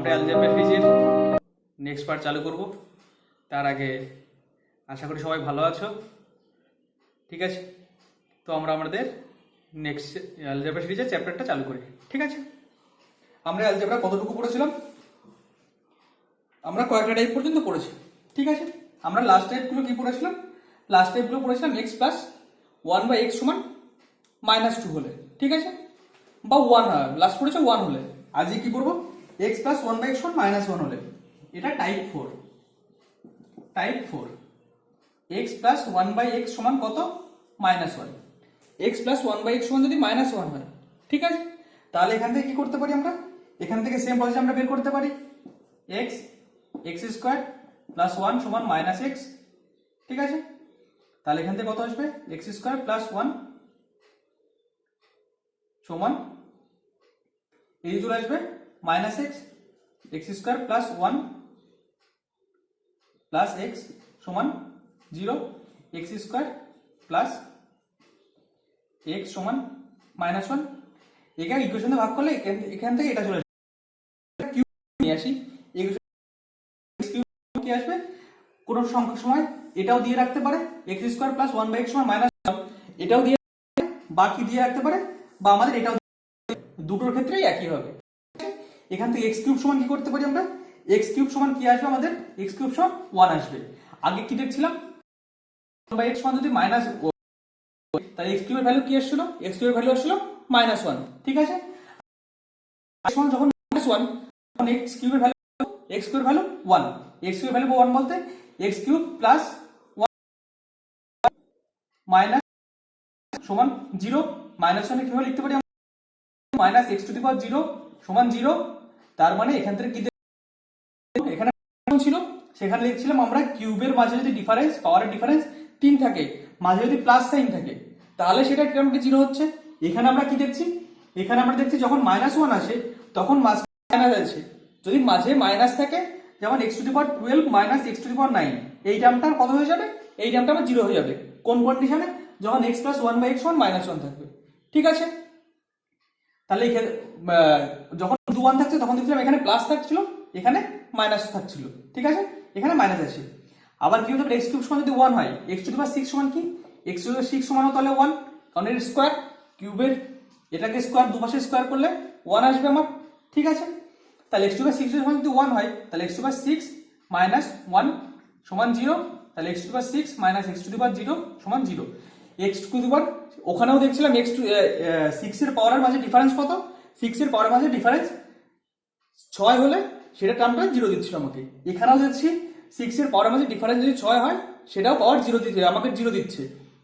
আমরা অ্যালজেব্রা ফিজিক্সের next part চালু করব। তার আগে আশা করি সবাই ভালো আছো, ঠিক আছে? তো আমরা আমাদের নেক্সট অ্যালজেব্রা সিরিজের চ্যাপ্টারটা চালু করি, ঠিক আছে? আমরা অ্যালজেব্রা কতটুকু পড়েছিলাম? আমরা কয়েকটা টাইপ পর্যন্ত পড়েছি, ঠিক আছে? আমরা লাস্ট টাইপগুলো কি পড়েছিলাম? লাস্ট টাইপগুলো পড়েছিলাম x plus one by x সমান -2 হলে, ঠিক আছে? বা ওয়ান, লাস্ট পড়েছে ওয়ান হলে। আজকে কি করবো? X plus one by x সমান -1 হলে। এটা type 4। Type 4 x plus one by x সমান কত? -1। X plus one by x সমান যদি -1 হয়, ঠিক আছে? তাহলে এখান থেকে কি করতে পারি আমরা? এখান থেকে সেম প্রসেস আমরা বের করতে পারি। এক্স এক্স স্কোয়ার প্লাস 1 সমান -x, ঠিক আছে? তাহলে এখান থেকে কত আসবে? এক্স স্কোয়ার প্লাস 1 সমান এই চলে আসবে -x, x square plus 1 plus x সমান 0, এক্স স্কোয়ার প্লাস এক্স সমান -1। এখানে ইকুয়েশনে ভাগ করলে এখান থেকে এটা চলে আসবে। কিউব নিয়ে আসি, কি আসবে? কোন সংখ্যার সময় এটাও দিয়ে রাখতে পারে, x square plus 1 by x সমান -1, এটাও দিয়ে বাকি দিয়ে রাখতে পারে, বা আমাদের এটাও দুটোর ক্ষেত্রেই একই হবে। এখান থেকে এক্স কিউব সমান কি করতে পারি আমরা? এক্স কিউব সমান কি আসবে আমাদের? এক্স কিউব সমান 1 আসবে। আগে কি দেখছিলাম? 1 বাই এক্স সমান যদি মাইনাস, তাহলে এক্স কিউবের ভ্যালু কি আসছিল? এক্স কিউবের ভ্যালু আসছিল -1, ঠিক আছে? যখন -1, তখন এক্স কিউবের ভ্যালু, এক্স কিউবের ভ্যালু 1, এক্স কিউবের ভ্যালু 1 বলতে এক্স কিউব প্লাস 1 মাইনাস সমান 0। -1 কিভাবে লিখতে পারি? -x⁻0 সমান 0। তার মানে এখান থেকে কি এখানে ছিল, সেখানে লিখছিলাম আমরা কিউবের মাঝে যদি ডিফারেন্স, পাওয়ারের ডিফারেন্স 3 থাকে, মাঝে যদি প্লাস সাইন থাকে, তাহলে সেটা কিরকম 0 হচ্ছে। এখানে আমরা কি দেখছি? এখানে আমরা দেখছি যখন -1 আসে তখন মাঝে মাইনাস আছে। যদি মাঝে মাইনাস থাকে, যেমন x⁻12 - x⁹, এই টার্মটা কত হয়ে যাবে? এই টার্মটা আবার 0 হয়ে যাবে। কোন কন্ডিশনে? যখন x প্লাস 1 বাই এক্স সমান -1 থাকবে, ঠিক আছে? তাহলে এখানে যখন 1 থাকছে তখন দেখছিলাম এখানে প্লাস থাকছিল, এখানে মাইনাস থাকছিল, ঠিক আছে? এখানে মাইনাস আছে। আবার কি হতে পারে? x কিউব সমান যদি 1 হয়, x⁻6 সমান কি? x⁻6 সমান তাহলে 1, কারণ এর স্কয়ার, কিউবের এটাকে স্কয়ার, দুপাশে স্কয়ার করলে 1 আসবে আমার, ঠিক আছে? তাহলে x⁻6 সমান যদি 1 হয়, তাহলে x⁻6 - 1 সমান 0, তাহলে x⁻6 - x⁻0 সমান 0। ওখানেও দেখছিলাম x6 এর পাওয়ারের মাঝে ডিফারেন্স কত? 6 এর পাওয়ারের মাঝে ডিফারেন্স 6 হলে সেটা টার্মটা 0 দিচ্ছিল আমাকে। এখানেও দেখছি 6 এর পাওয়ারের মাঝে ডিফারেন্স যদি 6 হয়, সেটাও পাওয়ার 0 দিচ্ছে, আমাকে 0 দিচ্ছে।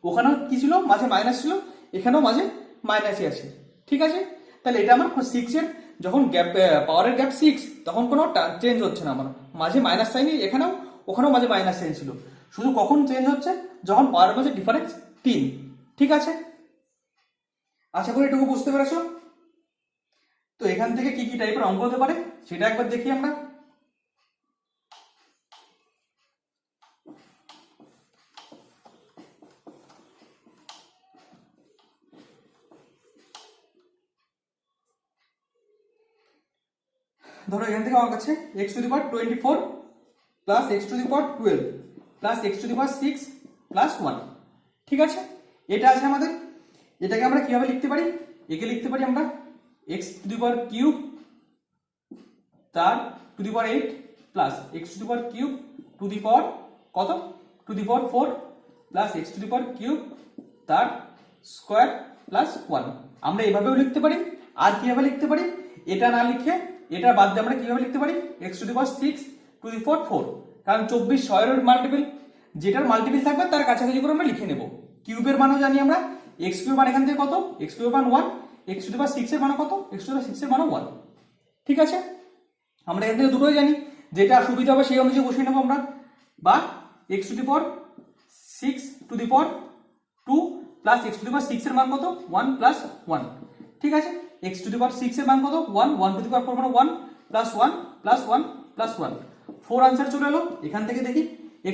ওখানেও কি ছিল? মাঝে মাইনাস ছিল, এখানেও মাঝে মাইনাসই আছে, ঠিক আছে? তাহলে এটা আমার 6 এর যখন গ্যাপ, পাওয়ারের গ্যাপ 6, তখন কোনো চেঞ্জ হচ্ছে না আমার, মাঝে মাইনাস সাইন, এখানেও ওখানেও মাঝে মাইনাস সাইন ছিল। শুধু কখন চেঞ্জ হচ্ছে? যখন পাওয়ারের মাঝে ডিফারেন্স 3, ঠিক আছে? আশা করি এটুকু বুঝতে পেরেছো। তো এখান থেকে কি কি টাইপের অঙ্ক হতে পারে সেটা একবার দেখি আমরা। ধরো এখান থেকে আমার কাছে x⁻24 plus x⁻12 plus x⁻6 plus 1, ঠিক আছে? এটা আছে আমাদের। এটাকে আমরা কিভাবে লিখতে পারি? একে লিখতে পারি আমরা x³ তার to the power 8 plus x³ to the power কত? To the power 4 plus x³ তার স্কয়ার প্লাস 1। আমরা এভাবেও লিখতে পারি। আর কিভাবে লিখতে পারি? এটা না লিখে, এটা বাদ দিয়ে আমরা কিভাবে লিখতে পারি? x⁻6 টু দি পাওয়ার 4, কারণ 24 6 এর মাল্টিপল, যেটার মাল্টিপল থাকবে তার কাছাকাছি করে আমরা লিখে নেব। কিউবের মানও জানি আমরা, x³ মান এখান থেকে কত? x³ মান 1, x⁻6 এর মান কত? x⁻6 এর মান 1, ঠিক আছে? আমরা এখান থেকে দুটোই জানি, যেটা সুবিধা হবে সেই অনুযায়ী বসিয়ে নেবো আমরা। বা x⁻6 two the power 2 plus x⁻6 এর মান কত? 1 প্লাস 1, ঠিক আছে? x⁻6 এর মান কত? 1, 1 টু দি পাওয়ার 4 মানে 1 প্লাস 1 প্লাস 1 প্লাস 1, 4 আনসার চলে এলো। এখান থেকে দেখি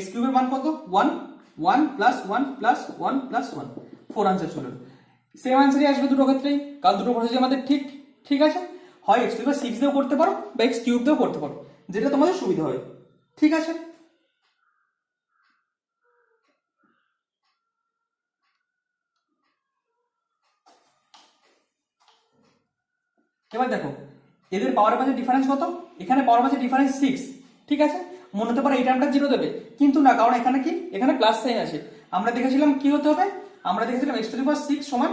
x³ এর মান কত? 1, 1 প্লাস 1 প্লাস 1 প্লাস 1, 4 আনসার চলে এলো। সেম আনসারই আসবে দুটো ক্ষেত্রেই, কারণ দুটো প্রসেস আমাদের ঠিক, ঠিক আছে? হয় এক্স টু দি পাওয়ার 6 দিয়েও করতে পারো বা এক্স কিউব দিয়েও করতে পারো, যেটা তোমাদের সুবিধা হয়। ঠিক আছে, এবার দেখো এদের পাওয়ারের মাঝে ডিফারেন্স কত, এখানে পাওয়ার মাঝে ডিফারেন্স 6। ঠিক আছে, মনে হতে পারে এই টার্মটা 0 দেবে, কিন্তু না, কারণ এখানে কি, এখানে প্লাস সাইন আছে। আমরা দেখেছিলাম কি হতে হবে, আমরা দেখেছিলাম x টু দি পাওয়ার 6 সমান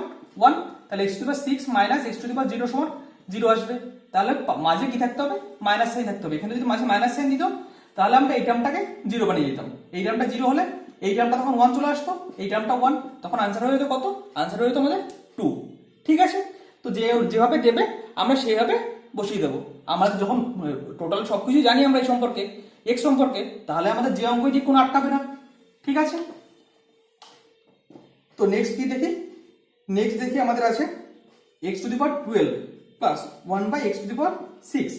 1, তাহলে x to the power 6 minus x to the power 0 সমান 0 আসবে। তাহলে মাঝে কি থাকতে হবে, মাইনাস সাইন থাকতে হবে। এখানে যদি মাঝে মাইনাস সাইন দিত তাহলে আমরা এই টার্মটাকে 0 বানিয়ে দিতাম। এই টার্মটা 0 হলে এই টার্মটা তখন 1 চলে আসতো, এই টার্মটা 1, তখন আনসার হয়ে যেত কত, আনসার হয়ে যেত আমাদের 2। ঠিক আছে, তো যেভাবে দেবে আমরা সেইভাবে বসিয়ে দেবো। আমরা যখন টোটাল সবকিছু জানি আমরা এই সম্পর্কে, এক্স সম্পর্কে, তাহলে আমাদের যে অঙ্কই ঠিক কোনো আটকাবে না। ঠিক আছে, তো নেক্সট কি দেখি, নেক্সট দেখি আমাদের আছে x to the power 12 plus 1 by x to the power 6।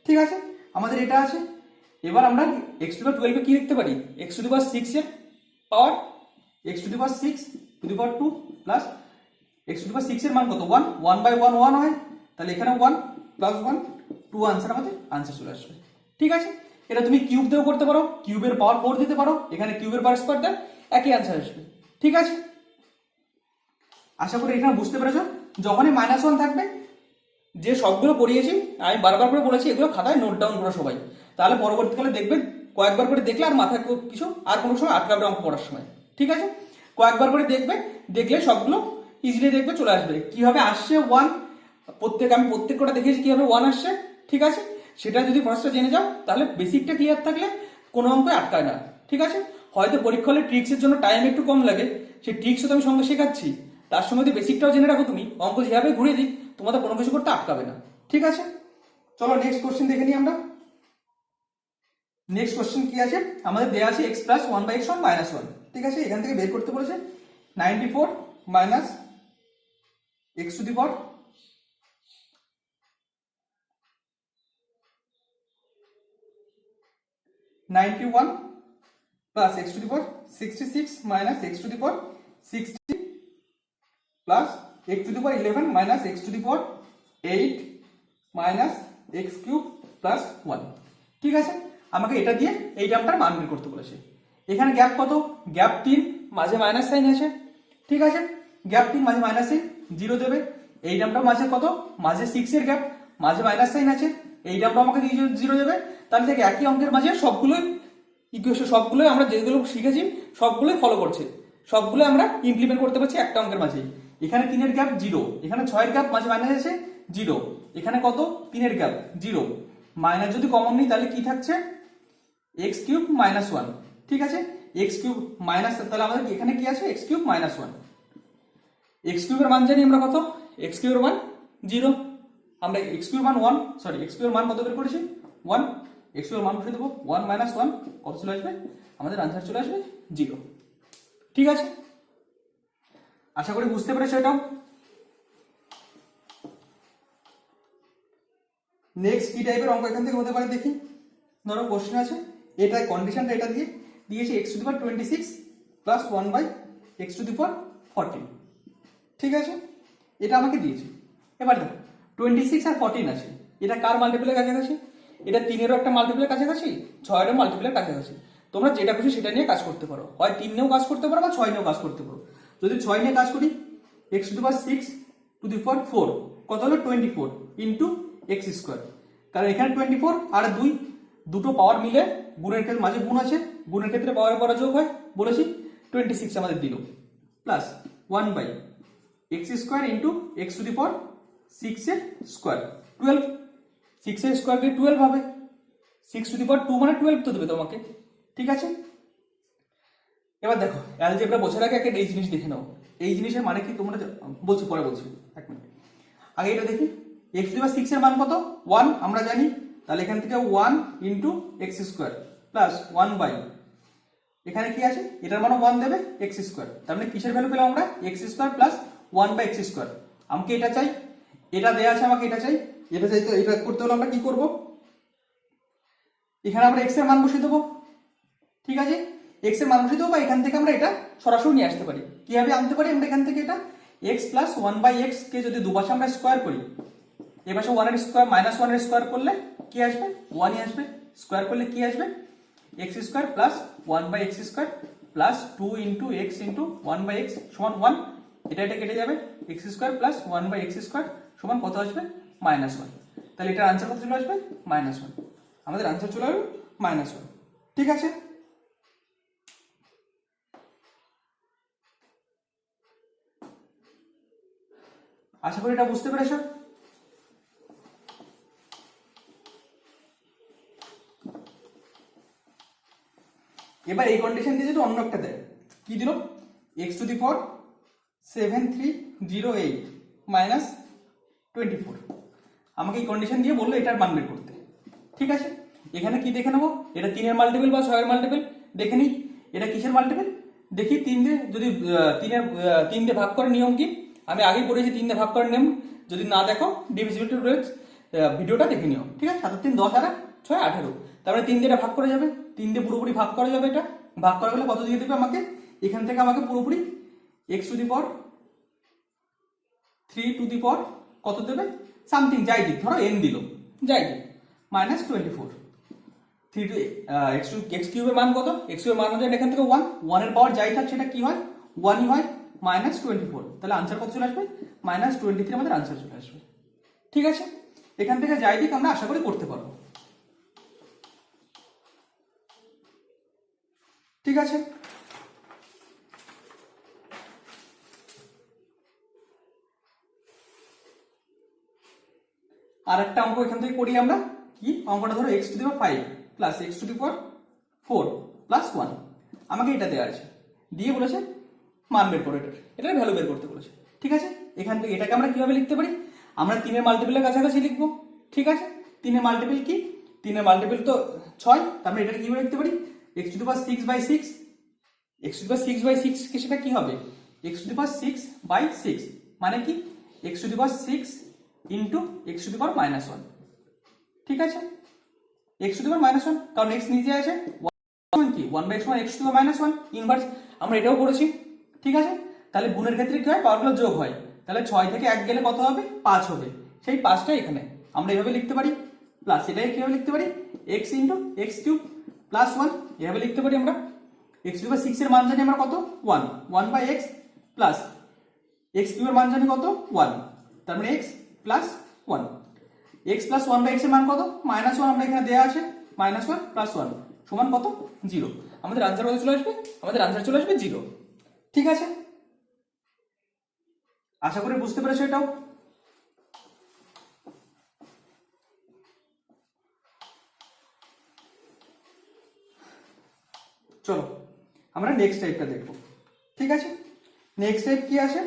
ঠিক আছে, আমাদের এটা আছে। এবার আমরা x টু দি পাওয়ার 12 এ কি লিখতে পারি, x টু দি পাওয়ার 6 এর power x to the power 6 to the power 2 plus x to the power 6 এর মান কত, 1, 1 বাই 1 1 হয়, তাহলে এখানে 1 প্লাস 1 2, আনসার আমাদের আনসার চলে আসবে। ঠিক আছে, এটা তুমি কিউব দিয়েও করতে পারো, কিউবের পাওয়ার 4 দিতে পারো, এখানে কিউবের পাওয়ার স্কয়ার দেন, একই আনসার আসবে। ঠিক আছে, আশা করি এখানে বুঝতে পেরেছো। যখনই -1 থাকবে, যে সবগুলো পড়িয়েছি আমি বারবার করে বলেছি, এগুলো খাতায় নোট ডাউন করো সবাই, তাহলে পরবর্তীকালে দেখবেন কয়েকবার করে দেখলে আর মাথায় কিছু আর কোনো সময় আটকাবে অঙ্ক পড়ার সময়। ঠিক আছে, কয়েকবার করে দেখবে, দেখলে সবগুলো ইজিলি দেখবে চলে আসবে। কিভাবে আসছে 1, আমি প্রত্যেক কটা দেখিয়েছি কিভাবে 1 আসছে। ঠিক আছে, সেটা যদি প্রসেসটা জেনে যাও তাহলে বেসিকটা ক্লিয়ার থাকলে কোনো অঙ্ক আটকায় না। ঠিক আছে, হয়তো পরীক্ষা হলে ট্রিক্সের জন্য টাইম একটু কম লাগে, সেই ট্রিক্সও তো আমি সঙ্গে শেখাচ্ছি, তার সঙ্গে যদি বেসিকটাও জেনে রাখো তুমি, অঙ্ক যেভাবে ঘুরিয়ে দিই তোমাদের কোনো কিছু করতে আটকাবে না। ঠিক আছে, চলো নেক্সট কোশ্চেন দেখে নিই আমরা। নেক্সট কোশ্চেন কি আছে, আমাদের দেওয়া আছে x plus 1 by x1 minus 1। ঠিক আছে, এখান থেকে বের করতে বলেছে 94 minus x to the power 91 plus x to the power 66 minus x to the power 60 plus x to the power 11 minus x to the power 8 minus x cube plus 1। ঠিক আছে, আমাকে এটা দিয়ে এই টার্মটার মান বের করতে বলেছে। এখানে গ্যাপ কত, গ্যাপ 3, মাঝে মাইনাস সাইন আছে। ঠিক আছে, গ্যাপ 3 মাঝে মাইনাস সাইন 0 দেবে। এই টার্মটার মাঝে কত, মাঝে 6 এর গ্যাপ, মাঝে মাইনাস সাইন আছে, এই টার্মটা আমাকে 0 দেবে। তাহলে থেকে একই অঙ্কের মাঝে সবগুলোই ইকুয়েশন, সবগুলোই আমরা যেগুলো শিখেছি সবগুলোই ফলো করছে, সবগুলো আমরা ইমপ্লিমেন্ট করতে পারছি একটা অঙ্কের মাঝে। এখানে 3 এর গ্যাপ 0, এখানে 6 এর গ্যাপ মাঝে মাইনাস আছে 0, এখানে কত 3 এর গ্যাপ 0, মাইনাস যদি কমন নিই তাহলে কি থাকছে x কিউব মাইনাস 1। ঠিক আছে, x কিউব মাইনাস, তাহলে আমাদের এখানে কি আছে x কিউব মাইনাস 1। x কিউবের মান জানি আমরা কত, x কিউবের মান 0, আমরা x কিউবের মান 1, সরি x কিউবের মান কত বের করেছি 1, x কিউবের মান বসিয়ে দেবো 1 মাইনাস 1 কত চলে আসবে, আমাদের আনসার চলে আসবে 0। ঠিক আছে, আশা করি বুঝতে পেরেছো এটা। নেক্সট কি টাইপের অঙ্ক এখান থেকে হতে পারে দেখি। ধরো কোশ্চেন আছে, এটা কন্ডিশনটা এটা দিয়ে দিয়েছে x to the power 26 plus 1 by x to the power 14। ঠিক আছে, এটা আমাকে দিয়েছে। এবার দেখো 26 আর 14 আছে, এটা কার মাল্টিপ্লের কাছাকাছি, এটা 3 এরও একটা মাল্টিপ্লের কাছাকাছি, 6 এরও মাল্টিপ্লের কাছাকাছি। তোমরা যেটা খুশি সেটা নিয়ে কাজ করতে পারো, হয় 3 নিয়েও কাজ করতে পারো বা 6 নিয়েও কাজ করতে পারো। যদি 6 নিয়ে কাজ করি, x to the power 6 to the power 4 কত হলো 24 ইন্টু x স্কোয়ার, কারণ এখানে 24 আর 2 দুটো পাওয়ার মিলে গুণের ক্ষেত্রে মাঝে গুণ আছে, গুণের ক্ষেত্রে পাওয়ার পর যোগ হয় বলেছি, 26 আমাদের দিল plus 1 by x square into x to the power 6 এর স্কোয়ার 12, 6 এর স্কোয়ার দিয়ে 12 হবে, 6 টু দি পাওয়ার 2 মানে 12 তো দেবে তোমাকে। ঠিক আছে, এবার দেখো অ্যালজেব্রা বোঝার আগে একটা এই জিনিস দেখে নাও, এই জিনিসের মানে কি তোমরা বলছি, পরে বলছি, এক মিনিট আগে এটা দেখি। x টু দি পাওয়ার 6 এর মান কত 1 আমরা জানি, তাহলে এখান থেকে 1 into x square plus 1 by, এখানে কি আছে এটার মান 1 দেবে এক্স স্কোয়ার, তার মানে কিসের ভ্যালু পেলাম আমরা x square plus 1 by x square. আমাকে এটা চাই, এটা দেয়া আছে আমাকে এটা চাই, এটা চাই, তো এটা করতে হলে আমরা কি করব, এখানে আমরা এক্স এর মান বসিয়ে দেবো। ঠিক আছে, এক্স এর মান বসিয়ে দেবো, বা এখান থেকে আমরা এটা সরাসরি নিয়ে আসতে পারি। কিভাবে আনতে পারি আমরা এখান থেকে, এটা এক্স প্লাস 1 বাই এক্স কে যদি দুপাশে আমরা স্কোয়ার করি, এবার ওয়ানের স্কোয়ার মাইনাস ওয়ানের স্কোয়ার করলে কি আসবে, ওয়ানই আসবে। স্কোয়ার করলে কি আসবে, x square plus one by x square plus 2 into x into one by x সমান 1। এটা কেটে যাবে, x square plus one by x square সমান কত আসবে, -1। তাহলে এটার আনসার কত চলে আসবে, -1। আমাদের আনসার চলে আসবে -1। ঠিক আছে, আশা করি এটা বুঝতে পেরেছো। এবার এই কন্ডিশন দিয়ে যদি অন্য একটা দেয়, কি দিল, x to the power 7308 minus 24। আমাকে এই কন্ডিশন দিয়ে বললো এটার মান বের করতে। ঠিক আছে, এখানে কি দেখে নেবো, এটা 3-এর মাল্টিপল বা 6-এর মাল্টিপল দেখে নিই। এটা কিসের মাল্টিপল দেখি, 3 দিয়ে যদি 3 দিয়ে ভাগ করার নিয়ম কি, আমি আগেই পড়েছি 3 দিয়ে ভাগ করার নিয়ম। যদি না দেখো ডিভিজিবিলিটি রুলস ভিডিওটা দেখে নিও। ঠিক আছে, 7 3 10 আর 6 18, তারপরে 3 দিয়ে এটা ভাগ করা যাবে, 3 দিয়ে পুরোপুরি ভাগ করা যাবে। এটা ভাগ করা গেলে কত দিয়ে দেবে আমাকে, এখান থেকে আমাকে পুরোপুরি x to the power 3 to the power কত দেবে, সামথিং যাই দিক, ধরো n দিল, যাই দিক, -24। 3 টু এক্স কিউবের মান কত, এক্স কিউবের মান হচ্ছে এখান থেকে 1 এর পাওয়ার যাই থাক সেটা কি হয়, 1ই হয়, -24। তাহলে আনসার কত চলে আসবে, -23 আমাদের আনসার চলে আসবে। ঠিক আছে, এখান থেকে যাই দিক আমরা আশা করি করতে পারবো। ঠিক আছে, আর একটা অঙ্ক এখান থেকে করি আমরা। কি অঙ্কটা, ধরো x to the power 5 plus x to the power 4 plus 1। আমাকে এটা দেওয়া আছে, দিয়ে বলেছে মান বের করো, এটার ভ্যালু বের করতে বলেছে। ঠিক আছে, এখান থেকে এটাকে আমরা কিভাবে লিখতে পারি, আমরা 3-এর মাল্টিপলের কাছাকাছি লিখবো। ঠিক আছে, 3-এর মাল্টিপল কি, 3-এর মাল্টিপল তো 6, তারপরে এটাকে কিভাবে লিখতে পারি, x to the power 6/6। X to the power 6/6 কি, সেটা কি হবে, এক্স টু দি পাওয়ার 6/6 মানে কি, x to the power 6 into x to the power -1। ঠিক আছে, এক্স টু দি পাওয়ার -1, কারণ এক্স নিচে আছে, কি 1/x মানে x to the power -1 inverse, আমরা এটাও করেছি। ঠিক আছে, তাহলে গুণের ক্ষেত্রে কি হয়, পাওয়ারগুলো যোগ হয়, তাহলে 6 থেকে 1 গেলে কত হবে, 5 হবে। সেই 5টা এখানে আমরা এভাবে লিখতে পারি, প্লাস এটাকে কিভাবে লিখতে পারি, x into x cube plus 1 এভাবে লিখতে পারি আমরা। এক্স টু দি পাওয়ার 6 এর মান জানি আমরা কত, 1/x প্লাস এক্স কিউবের মান জানি কত, 1, তার মানে x plus 1, x plus 1/x এর মান কত, -1 আমরা এখানে দেওয়া আছে, -1 প্লাস 1 সমান কত, 0। আমাদের আনসার কত চলে আসবে, আমাদের আনসার চলে আসবে 0। ঠিক আছে, আশা করি বুঝতে পেরেছো এটাও। চলো আমরা নেক্সট টাইপটা দেখবো। ঠিক আছে, নেক্সট টাইপ কি আছে,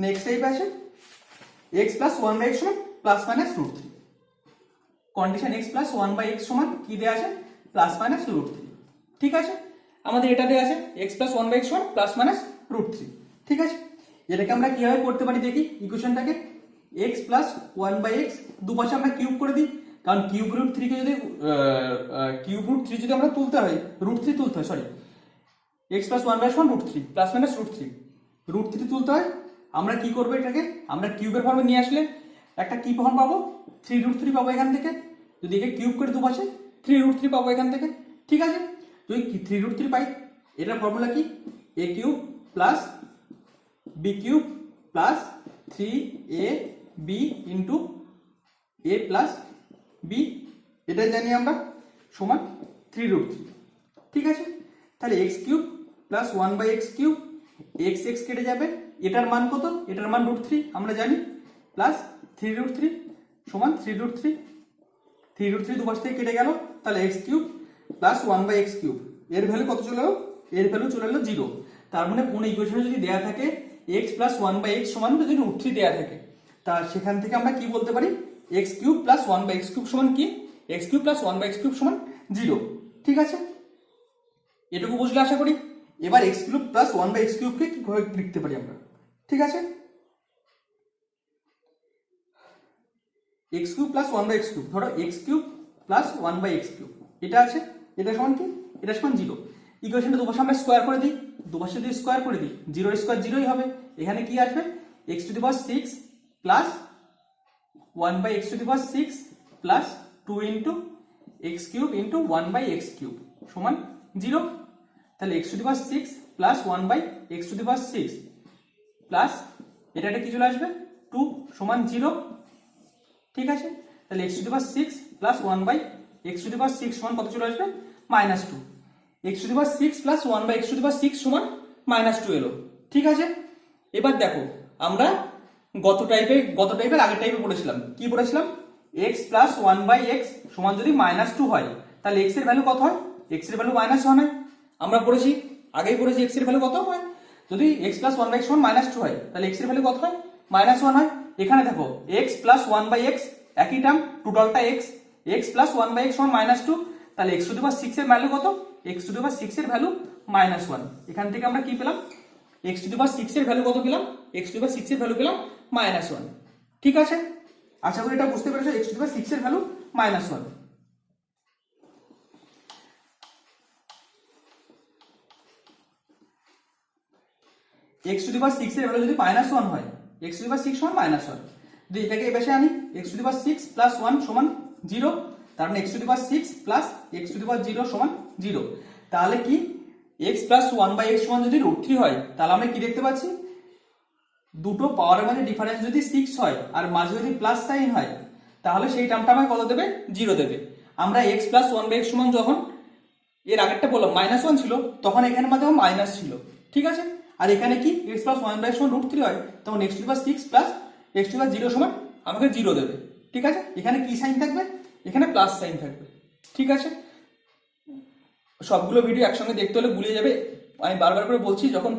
নেক্সট টাইপ আছে x প্লাস 1/x সমান plus minus √3। Condition x plus 1/x সমান কি দেয়া আছে, প্লাস মাইনাস √3। ঠিক আছে, আমাদের এটা দেয়া আছে x প্লাস 1/x সমান প্লাস মাইনাস √3। ঠিক আছে, এটাকে আমরা কিভাবে করতে পারি দেখি, ইকুয়েশনটাকে x প্লাস 1/x দুপাশে আমরা কিউব করে দিই, কারণ কিউব √3 কে যদি √3 যদি আমরা তুলতে হয়, √3 তুলতে হয়, সরি, x প্লাস 1/x সমান √3 প্লাস মাইনাস √3 তুলতে হয়। আমরা কি করবো, এটাকে আমরা কিউবের ফর্মে নিয়ে আসলে একটা কি ফর্ম পাবো, 3√3 পাবো এখান থেকে। যদি একে কিউব করে দুপাশে 3√3 পাবো এখান থেকে। ঠিক আছে, যদি 3√3 পাই, এটার ফর্মুলা কি, a cube plus b cube plus 3ab into a plus b, এটা জানি আমরা, সমান 3√3। ঠিক আছে, তাহলে x cube plus 1/x cube, x কেটে যাবে, এটার মান কত, এটার মান √3 আমরা জানি, প্লাস 3√3 সমান 3√3 দুপাশ থেকে কেটে গেল, তাহলে x cube plus 1/x cube, এর ভ্যালু কত চলে এলো, এর ভ্যালু চলে এলো 0। তার মানে কোন ইকুয়েশনে যদি দেয়া থাকে x প্লাস 1/x সমান যদি √3 দেয়া থাকে, তা সেখান থেকে আমরা কি বলতে পারি, x cube plus 1/x cube সমান কি, x cube plus 1/x cube সমান 0। ঠিক আছে, এটুকু বুঝলে আশা করি। এবার x কিউব প্লাস 1/x কিউবকে কিভাবে লিখতে পারি আমরা। ঠিক আছে, x cube plus 1/x cube, ধরো x cube plus 1/x cube, এটা আছে, এটা সমান কি, এটা সমান 0। ইকুয়েশনটা দুপাশে আমরা স্কোয়ার করে দিই, দুপাশে যদি স্কোয়ার করে দিই, 0 স্কোয়ার 0ই হবে, এখানে কি আসবে, x to the power 6 plus 1 by x to the power 6 plus 2 into x cube into 1 by x cube সমান 0। তাহলে x to the power 6 plus 1 by x to the power 6 plus এটা কি চলে আসবে 2 সমান 0। ঠিক আছে, তাহলে x to the power 6 plus 1 by x to the power 6 সমান কত চলে আসবে -2। x to the power 6 plus 1 by x to the power 6 সমান -2 এলো। ঠিক আছে, এবার দেখো আমরা গত টাইপের আগের টাইপে পড়েছিলাম, কি পড়েছিলাম x প্লাস 1 বাই x সমান যদি -2 হয় তাহলে x এর ভ্যালু কত হয়, x এর ভ্যালু -1 হয়। আমরা পড়েছি, আগেই পড়েছি x এর ভ্যালু কত হয়, যদি x প্লাস 1 বাই x সমান -2 হয় তাহলে x এর ভ্যালু কত হয় -1 হয়। এখানে দেখো x প্লাস 1 বাই x একই টার্ম, টোটালটা x প্লাস 1 বাই x সমান -2, তাহলে x টু দি পাওয়ার 6 এর ভ্যালু কত, x টু দি পাওয়ার 6 এর ভ্যালু -1। এখান থেকে আমরা কি পেলাম, x টু দি পাওয়ার 6 এর ভ্যালু কত পেলাম, x টু দি পাওয়ার 6 এর ভ্যালু পেলাম -1। ঠিক আছে, আশা করি এটা বুঝতে পেরেছো, x টু দি পাওয়ার 6 এর value -1। x to the power 6 এর ভ্যালু যদি -1 হয়, x টু দি পাওয়ার 6 সমান -1, যদি এটাকে এই পাশে আনি x to the power 6 plus 1 সমান 0, তার মানে x to the power 6 plus x to the power 0 সমান 0। তাহলে কি x প্লাস 1 বাই x সমান যদি √3 হয় তাহলে আমরা কি দেখতে পাচ্ছি, দুটো পাওয়ারের মাঝে ডিফারেন্স যদি 6 হয় আর মাঝে যদি প্লাস সাইন হয় তাহলে সেই টার্মটা আমায় কত দেবে, 0 দেবে। আমরা x প্লাস 1 বাই x সমান যখন এর আগেরটা বললাম -1 ছিল তখন এখানে মাঝে মাইনাস ছিল। ঠিক আছে, আর এখানে কি x প্লাস 1 বাই x সমান √3 হয় তখন x to the power 6 plus x to the power 0 সমান আমাকে 0 দেবে। ঠিক আছে, এখানে কি সাইন থাকবে, এখানে প্লাস সাইন থাকবে। ঠিক আছে, সবগুলো ভিডিও একসঙ্গে দেখতে হলে গুলিয়ে যাবে, আমি বারবার করে বলছি, যখন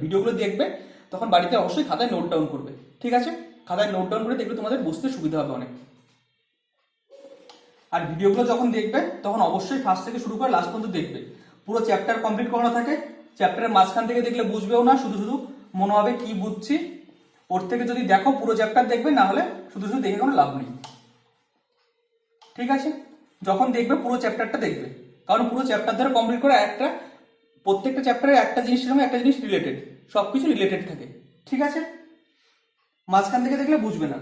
ভিডিওগুলো দেখবে তখন বাড়িতে অবশ্যই খাতায় নোট ডাউন করবে। ঠিক আছে, খাতায় নোট ডাউন করে দেখবে তোমাদের বুঝতে সুবিধা হবে অনেক। আর ভিডিওগুলো যখন দেখবে তখন অবশ্যই ফার্স্ট থেকে শুরু করে লাস্ট পর্যন্ত দেখবে, পুরো চ্যাপ্টার কমপ্লিট করানো থাকে। চ্যাপ্টারের মাঝখান থেকে দেখলে বুঝবেও না, শুধু শুধু মনে হবে কি বুঝছি। ওর থেকে যদি দেখো পুরো চ্যাপ্টার দেখবে, না হলে শুধু শুধু দেখে কোনো লাভ নেই। ঠিক আছে, যখন দেখবে পুরো চ্যাপ্টারটা দেখবে, কারণ পুরো চ্যাপ্টার ধরে কমপ্লিট করে প্রত্যেকটা চ্যাপ্টারে একটা জিনিসের সঙ্গে একটা জিনিস রিলেটেড, সবকিছু রিলেটেড থাকে। ঠিক আছে, মাঝখান থেকে দেখলে বুঝবে না।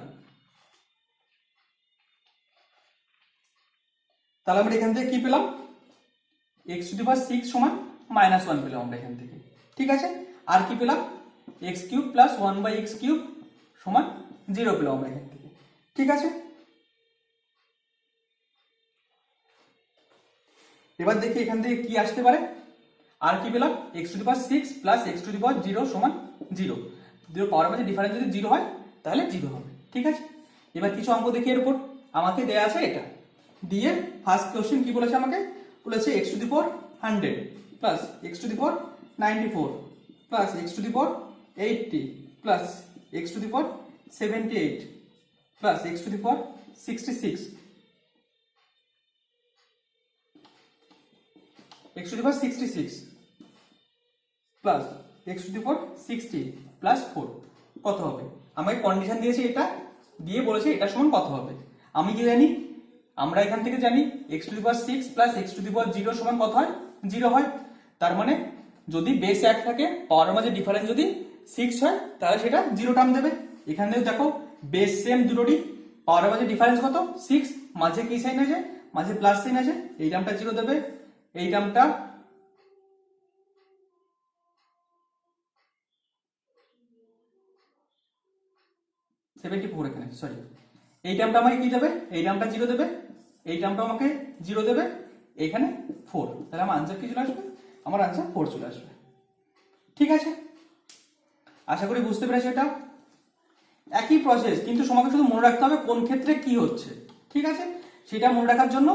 তাহলে আমরা এখান থেকে কি পেলাম, x টু দি পাওয়ার 6 সমান -1 পেলাম আমরা এখান থেকে। ঠিক আছে, আর কি পেলাম, x cube plus 1 by x cube সমান 0 পেলাম আমরা এখান থেকে। ঠিক আছে, এবার দেখি এখান থেকে কি আসতে পারে, আর কি পেলাম, x to the power 6 plus x to the power 0 সমান 0। দুটো পাওয়ার মধ্যে ডিফারেন্স যদি 0 হয় তাহলে 0 হবে। ঠিক আছে, এবার কিছু অঙ্ক দেখি এর উপর। আমাকে দেয়া আছে এটা দিয়ে, ফার্স্ট কোশ্চেন কি বলেছে, আমাকে বলেছে x to the power 100 plus x to the power 94 plus x to the power 80 plus x to the power 78 plus x to the power 66 x to the power 66 plus x to the power 60 plus 4 কত হবে। আমাকে condition দিয়েছে, এটা দিয়ে বলেছে এটা সমান কত হবে। আমি কি জানি, আমরা এখান থেকে জানি x to the power 6 plus x to the power 0 সমান কত হয়, 0 হয়। তার মানে যদি বেস 1 থাকে, পাওয়ারের মাঝে ডিফারেন্স যদি 6 হয় তাহলে সেটা 0 টার্ম দেবে। এখানে দেখো বেস সেম দুটোটি, পাওয়ারের মাঝে ডিফারেন্স কত 6, মাঝে কি সাইন আছে, মাঝে প্লাস সাইন আছে, এই টার্মটা 0 দেবে, এই টার্মটা এখানে সরি, এই টার্মটা আমাকে কি দেবে, এই টার্মটা 0 দেবে, এই টার্মটা আমাকে 0 দেবে, এখানে 4, তাহলে আমার আনসার কি চলে আসবে, আমার আনসার 4 চলে আসবে। ঠিক আছে, আশা করি বুঝতে পেরেছো। এটা একই প্রসেস, কিন্তু তোমাকে শুধু মনে রাখতে হবে কোন ক্ষেত্রে কি হচ্ছে। ঠিক আছে, সেটা মনে রাখার জন্য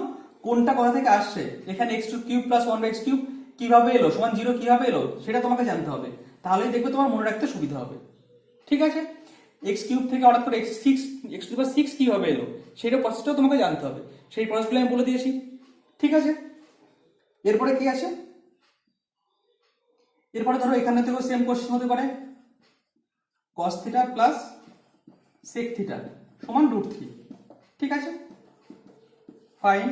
কোনটা কোথা থেকে আসছে, এখানে x cube plus 1 by x cube কিভাবে এলো, সমান 0 কিভাবে এলো, সেটা তোমাকে জানতে হবে, তাহলেই দেখবে তোমার মনে রাখতে সুবিধা হবে। ঠিক আছে, x কিউব থেকে হঠাৎ করে x টু দি পাওয়ার 6 কিভাবে এলো, সেটা প্রসেসটাও তোমাকে জানতে হবে, সেই প্রসেসগুলো আমি বলে দিয়েছি। ঠিক আছে, এরপরে কি আছে, এরপরে ধরো এখানে থেকেও সেম কোশ্চেন হতে পারে, cos theta plus sec theta সমান √3। ঠিক আছে, fine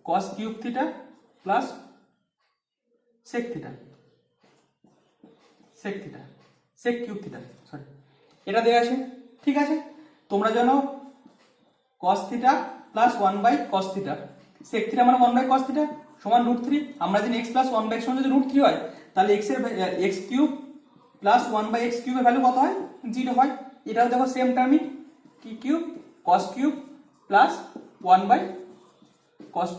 cos cube theta plus sec theta sec cube theta, sorry এটা দেওয়া আছে। ঠিক আছে, তোমরা জানো cos theta plus 1/cos theta, sec theta মানে 1/cos থিটা সমান √3। আমরা জানি x প্লাস 1/x সমান যদি √3 হয়, তাহলে x এর x কিউব প্লাস 1/x কিউবের ভ্যালু কত হয়? 0 হয়। এটাও দেখো সেম টার্মই, কি cube cos cube plus 1/cos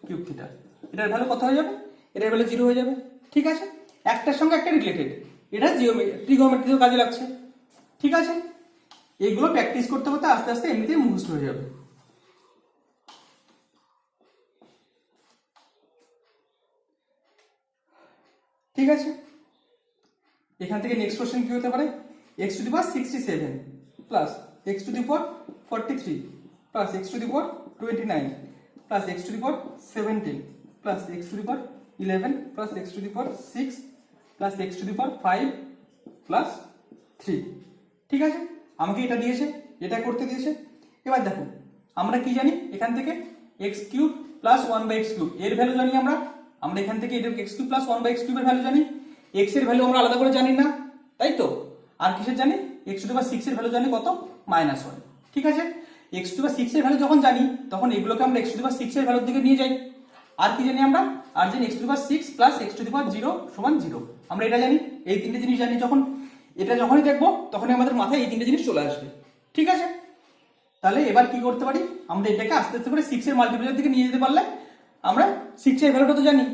cube theta, এটার ভ্যালু কত হয়ে যাবে? এটার ভ্যালু 0 হয়ে যাবে। ঠিক আছে, একটার সঙ্গে একটা রিলেটেড, এটা ট্রিগোনোমেট্রিতেও কাজে লাগছে। ঠিক আছে, এইগুলো প্র্যাকটিস করতে করতে আস্তে আস্তে এমনিতেই মুখস্থ হয়ে যাবে। ঠিক আছে, এখান থেকে নেক্সট কোশ্চেন কি হতে পারে? x to the power 67 plus x to the power 43 plus x to the power 29 plus x to the power 17 plus x to the power 11 plus x to the power 6 plus x to the power 5 plus 3। ঠিক আছে, আমাকে এটা দিয়েছে, এটা করতে দিয়েছে। এবার দেখো আমরা কি জানি এখান থেকে x cube plus 1/x cube এর ভ্যালু জানি আমরা এখান থেকে এটা x কিউব প্লাস 1/x কিউবের ভ্যালু জানি। x এর ভ্যালু আমরা আলাদা করে জানি না, তাই তো? আর কিসের জানি? x টু দি পাওয়ার 6 এর ভ্যালু জানি কত? -1। ঠিক আছে, x টু দি পাওয়ার 6 এর ভ্যালু যখন জানি তখন এগুলোকে আমরা x টু দি পাওয়ার 6 এর ভ্যালুর দিকে নিয়ে যাই। আর কি জানি আমরা? আর জানি x to the power 6 plus x to the power 0 সমান 0। আমরা এটা জানি, এই তিনটে জিনিস জানি। যখন এটা যখনই দেখবো তখনই আমাদের মাথায় এই তিনটে জিনিস চলে আসবে। ঠিক আছে, তাহলে এবার কি করতে পারি? আমরা এটাকে আস্তে আস্তে করে 6 এর মাল্টিপ্লের দিকে নিয়ে যেতে পারলে আমরা 6 এর ভ্যালুটা তো জানি,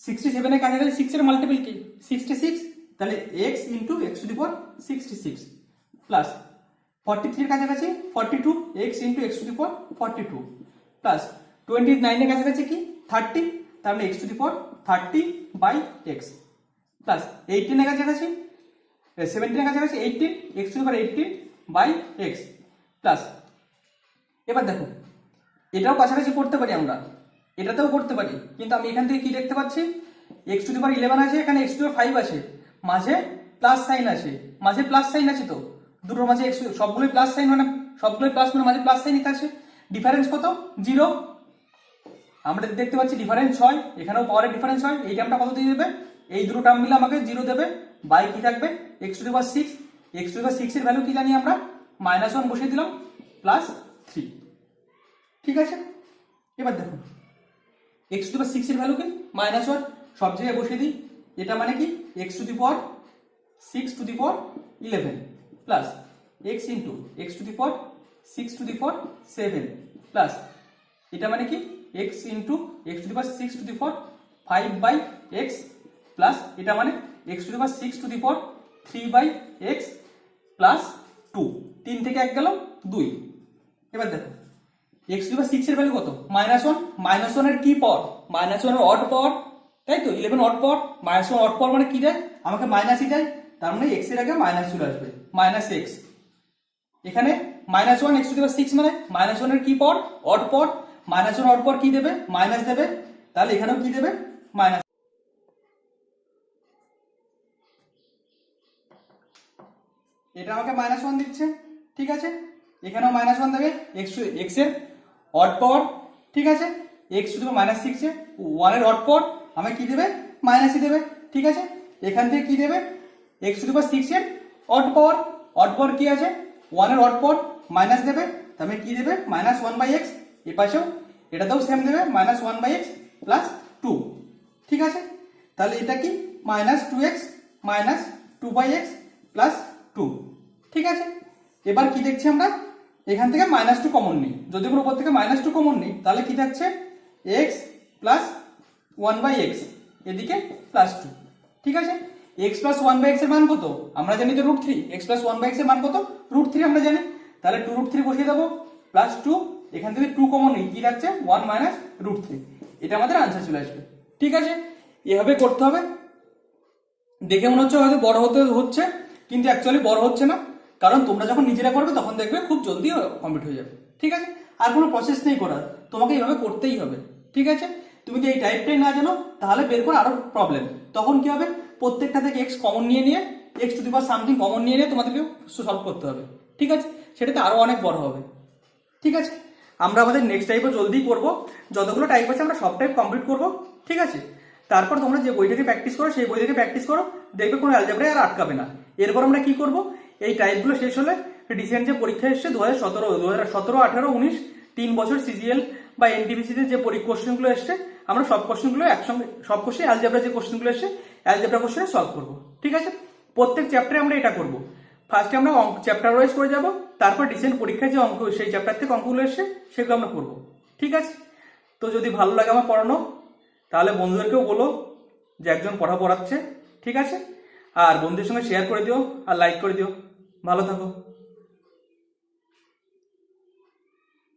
67 এর কাছাকাছি 6 এর মাল্টিপল কি? 66। তাহলে x into x to the power 66 plus 43 এর কাছাকাছি 42 x into x to the power 42 plus 29 এর কাছাকাছি কি? 30, তার মানে x to the power 30/x plus 18 এর কাছাকাছি 17 এর কাছাকাছি 18 x to the power 18/x plus, এবার দেখো এটাও কাছাকাছি করতে পারি আমরা, এটাতেও করতে পারি, কিন্তু আমি এখান থেকে কি দেখতে পাচ্ছি? x টু দি পাওয়ার 11 আছে, এখানে x টু দি পাওয়ার 5 আছে, মাঝে প্লাস সাইন আছে, মাঝে প্লাস সাইন আছে, তো দুটোর মাঝে x সবগুলোই প্লাস সাইন, মানে সবগুলোই প্লাস, মানে মাঝে প্লাস সাইন আছে। ডিফারেন্স কত? 0। আমরা দেখতে পাচ্ছি ডিফারেন্স 6, এখানেও পাওয়ারের ডিফারেন্স হয়। এই টার্মটা কত দিয়ে দেবে? এই দুটো টার্ম মিলে আমাকে 0 দেবে। বাই কি থাকবে? x to the power 6, x to the power 6 এর ভ্যালু কি জানি আমরা? -1 বসিয়ে দিলাম প্লাস 3। ঠিক আছে, এবার দেখো x টু দি পাওয়ার 6 এর ভ্যালু কি? -1, সব জায়গায় বসিয়ে দিই। এটা মানে কি? x to the power 6 to the power 11 plus x into x to the power 6 to the power 7 plus এটা মানে কি? x into x to the power 6 to the power 5/x plus এটা মানে x to the power 6 to the power 3/x plus 2। 3 থেকে 1 গেল 2। এবার দেখো x to the power 6 এর ভ্যালু কত? -1। -1 এর কি পাওয়ার? -1 এর অড পাওয়ার, তাই তো? 11 অড পাওয়ার, -1 অড পাওয়ার মানে কি দেয়? আমাকে মাইনাসই দেয়, তার মানে x এর আগে মাইনাস চলে আসবে, -x। এখানে -1 x টু দি পাওয়ার 6 মানে -1 এর কি পাওয়ার? অড পাওয়ার। -1 অড পাওয়ার কি দেবে? মাইনাস দেবে, তাহলে এখানেও কি দেবে? মাইনাস। এটা আমাকে -1 দিচ্ছে। ঠিক আছে, এখানেও -1 দেবে, x এর অড পাওয়ার। ঠিক আছে, x টু দি পাওয়ার -6 এ 1 এর অড পাওয়ার আমাকে কি দেবে? মাইনাসই দেবে। ঠিক আছে, এখান থেকে কি দেবে? x টু দি পাওয়ার 6 এর অড পাওয়ার, অড পাওয়ার কি আছে? 1 এর অড পাওয়ার মাইনাস দেবে, তাহলে কি দেবে? -1/x। এই পাশেও এটাতেও সেম দেবে, -1/x প্লাস 2। ঠিক আছে, তাহলে এটা কি? -2x -2/x plus 2। ঠিক আছে, এবার কি দেখছি আমরা? এখান থেকে -2 কমন নিই। যদি আমরা উপর থেকে -2 কমন নিই তাহলে কি থাকছে? x প্লাস 1/x, এদিকে প্লাস 2। ঠিক আছে, x প্লাস 1/x এর মান কত? আমরা জানি তো √3। x প্লাস 1/x এর মান কত? √3 আমরা জানি, তাহলে 2√3 বসিয়ে দেবো প্লাস 2। এখান থেকে 2 কমন নিই, কি থাকছে? 1 - √3। এটা আমাদের আনসার চলে আসবে। ঠিক আছে, এভাবে করতে হবে। দেখে মনে হচ্ছে হয়তো বড় হতে হচ্ছে, কিন্তু অ্যাকচুয়ালি বড় হচ্ছে না, কারণ তোমরা যখন নিজেরা করবে তখন দেখবে খুব জলদি কমপ্লিট হয়ে যাবে। ঠিক আছে, আর কোনো প্রসেস নেই করার, তোমাকে এইভাবে করতেই হবে। ঠিক আছে, তুমি যদি এই টাইপটাই না জানো তাহলে বের করে আরো প্রবলেম। তখন কি হবে? প্রত্যেকটা থেকে x কমন নিয়ে x to the power something common নিয়ে তোমাদেরকে সলভ করতে হবে। ঠিক আছে, সেটাতে আরো অনেক বড় হবে। ঠিক আছে, আমরা আমাদের নেক্সট টাইপও জলদি করব, যতগুলো টাইপ আছে আমরা সব টাইপ কমপ্লিট করব। ঠিক আছে, তারপর তোমরা যে বই থেকে প্র্যাকটিস করো সেই বই থেকে প্র্যাকটিস করো, দেখবে কোনো অ্যালজেব্রায় আর আটকাবে না। এরপর আমরা কি করব, এই টাইপগুলো শেষ হলে রিসেন্ট যে পরীক্ষা এসছে 2017, 18, 19 3 বছর সিজিএল বা এনটিপিসিতে যে কোশ্চেনগুলো এসছে আমরা সব কোশ্চেনগুলো একসঙ্গে, সব কোশ্চেন অ্যালজেব্রা যে কোশ্চেনগুলো এসছে অ্যালজেব্রা কোশ্চেনে সলভ করব। ঠিক আছে, প্রত্যেক চ্যাপ্টারে আমরা এটা করব। ফার্স্টে আমরা চ্যাপ্টার ওয়াইজ করে যাব, তারপর রিসেন্ট পরীক্ষায় যে অঙ্ক সেই চ্যাপ্টার থেকে অঙ্কগুলো এসছে সেগুলো আমরা করব। ঠিক আছে, তো যদি ভালো লাগে আমার পড়ানো তাহলে বন্ধুদেরকেও বলো যে একজন পড়াচ্ছে। ঠিক আছে, আর বন্ধুদের সঙ্গে শেয়ার করে দিও আর লাইক করে দিও। ভালো থাকো।